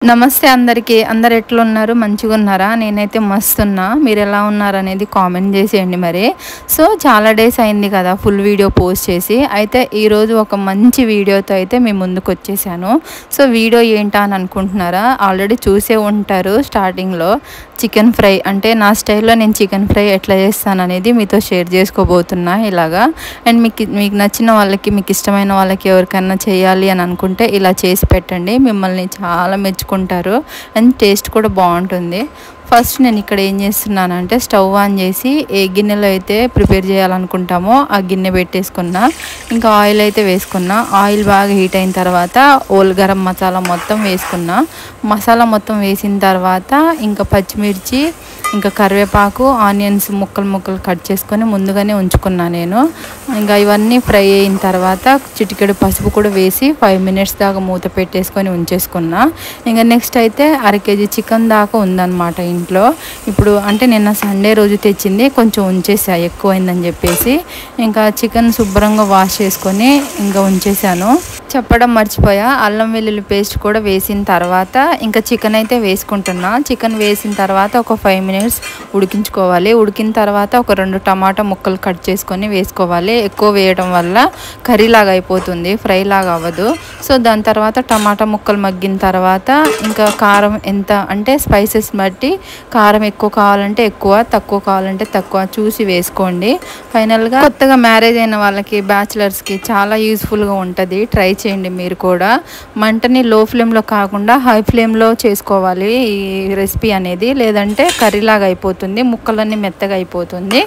నమస్తే అందరికీ. అందరు ఎట్లున్నారు? మంచిగా ఉన్నారా? నేనైతే మస్తున్నా. మీరు ఎలా ఉన్నారు అనేది కామెంట్ చేసేయండి. మరి సో చాలా డేస్ అయింది కదా ఫుల్ వీడియో పోస్ట్ చేసి. అయితే ఈరోజు ఒక మంచి వీడియోతో అయితే మీ ముందుకు వచ్చేసాను. సో వీడియో ఏంటా అని అనుకుంటున్నారా? ఆల్రెడీ చూసే ఉంటారు. స్టార్టింగ్లో చికెన్ ఫ్రై, అంటే నా స్టైల్లో నేను చికెన్ ఫ్రై ఎట్లా చేస్తాను అనేది మీతో షేర్ చేసుకోబోతున్నా ఇలాగా. అండ్ మీకు నచ్చిన వాళ్ళకి, మీకు ఇష్టమైన వాళ్ళకి ఎవరికైనా చేయాలి అని అనుకుంటే ఇలా చేసి పెట్టండి. మిమ్మల్ని చాలా మెచ్చుకుంటారు అండ్ టేస్ట్ కూడా బాగుంటుంది. ఫస్ట్ నేను ఇక్కడ ఏం చేస్తున్నానంటే స్టవ్ ఆన్ చేసి ఏ గిన్నెలో అయితే ప్రిపేర్ చేయాలనుకుంటామో ఆ గిన్నె పెట్టేసుకున్నా. ఇంకా ఆయిల్ అయితే వేసుకున్నా. ఆయిల్ బాగా హీట్ అయిన తర్వాత ఓల్ గరం మసాలా మొత్తం వేసుకున్నా. మసాలా మొత్తం వేసిన తర్వాత ఇంకా పచ్చిమిర్చి, ఇంకా కరివేపాకు, ఆనియన్స్ ముక్కలు కట్ చేసుకొని ముందుగానే ఉంచుకున్నా నేను. ఇంకా ఇవన్నీ ఫ్రై అయిన తర్వాత చిటికెడు పసుపు కూడా వేసి 5 మినిట్స్ దాకా మూత పెట్టేసుకొని ఉంచేసుకున్నా. ఇంకా నెక్స్ట్ అయితే 1/2 కేజీ చికెన్ దాకా ఉందన్నమాట ఇంట్లో. ఇప్పుడు అంటే నిన్న సండే రోజు తెచ్చింది, కొంచెం ఉంచేసా ఎక్కువైందని చెప్పేసి. ఇంకా చికెన్ శుభ్రంగా వాష్ చేసుకొని ఇంకా ఉంచేసాను. చెప్పడం మర్చిపోయా, అల్లం వెల్లుల్లి పేస్ట్ కూడా వేసిన తర్వాత ఇంకా చికెన్ అయితే వేసుకుంటున్నా. చికెన్ వేసిన తర్వాత ఒక 5 మినిట్స్ ఉడికించుకోవాలి. ఉడికిన తర్వాత ఒక 2 టమాటా ముక్కలు కట్ చేసుకొని వేసుకోవాలి. ఎక్కువ వేయడం వల్ల కర్రీ లాగా అయిపోతుంది, ఫ్రై లాగా అవ్వదు. సో దాని తర్వాత టమాటా ముక్కలు మగ్గిన తర్వాత ఇంకా కారం ఎంత అంటే స్పైసెస్ బట్టి కారం ఎక్కువ కావాలంటే ఎక్కువ, తక్కువ కావాలంటే తక్కువ చూసి వేసుకోండి. ఫైనల్గా కొత్తగా మ్యారేజ్ అయిన వాళ్ళకి, బ్యాచిలర్స్కి చాలా యూస్ఫుల్గా ఉంటుంది. ట్రై చేయండి మీరు కూడా. మంటని లో ఫ్లేమ్లో కాకుండా హై ఫ్లేమ్లో చేసుకోవాలి ఈ రెసిపీ అనేది, లేదంటే కర్రీలాగా అయిపోతుంది, ముక్కలన్నీ మెత్తగా అయిపోతుంది.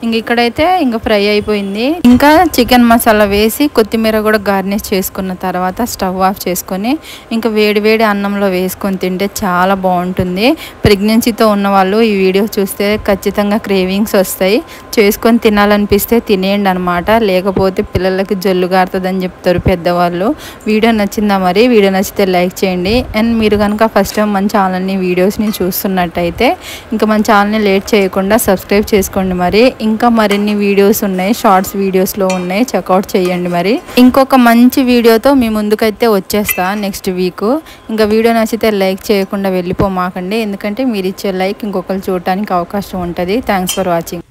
ఇంక ఇక్కడైతే ఇంకా ఫ్రై అయిపోయింది. ఇంకా చికెన్ మసాలా వేసి కొత్తిమీర కూడా గార్నిష్ చేసుకున్న తర్వాత స్టవ్ ఆఫ్ చేసుకొని ఇంకా వేడి అన్నంలో వేసుకొని తింటే చాలా బాగుంటుంది. ప్రెగ్నెన్సీతో ఉన్న వాళ్ళు ఈ వీడియో చూస్తే ఖచ్చితంగా క్రేవింగ్స్ వస్తాయి. చేసుకొని తినాలనిపిస్తే తినేయండి అనమాట. లేకపోతే పిల్లలకి జొల్లు గారుతుందని చెప్తారు పెద్దవాళ్ళు. వీడియో నచ్చిందా? మరి వీడియో నచ్చితే లైక్ చేయండి. అండ్ మీరు కనుక ఫస్ట్ టైం మన ఛానల్ని వీడియోస్ని చూస్తున్నట్టయితే ఇంకా మన ఛానల్ని లేట్ చేయకుండా సబ్స్క్రైబ్ చేసుకోండి. మరి ఇంకా మరిన్ని వీడియోస్ ఉన్నాయి, షార్ట్స్ వీడియోస్లో ఉన్నాయి, చెక్అవుట్ చేయండి. మరి ఇంకొక మంచి వీడియోతో మీ ముందుకైతే వచ్చేస్తా నెక్స్ట్ వీక్. ఇంకా వీడియో నచ్చితే లైక్ చేయకుండా వెళ్ళిపోమాకండి, ఎందుకంటే మీరు ఇచ్చే లైక్ ఇంకొకరు చూడటానికి అవకాశం ఉంటుంది. Thanks for watching.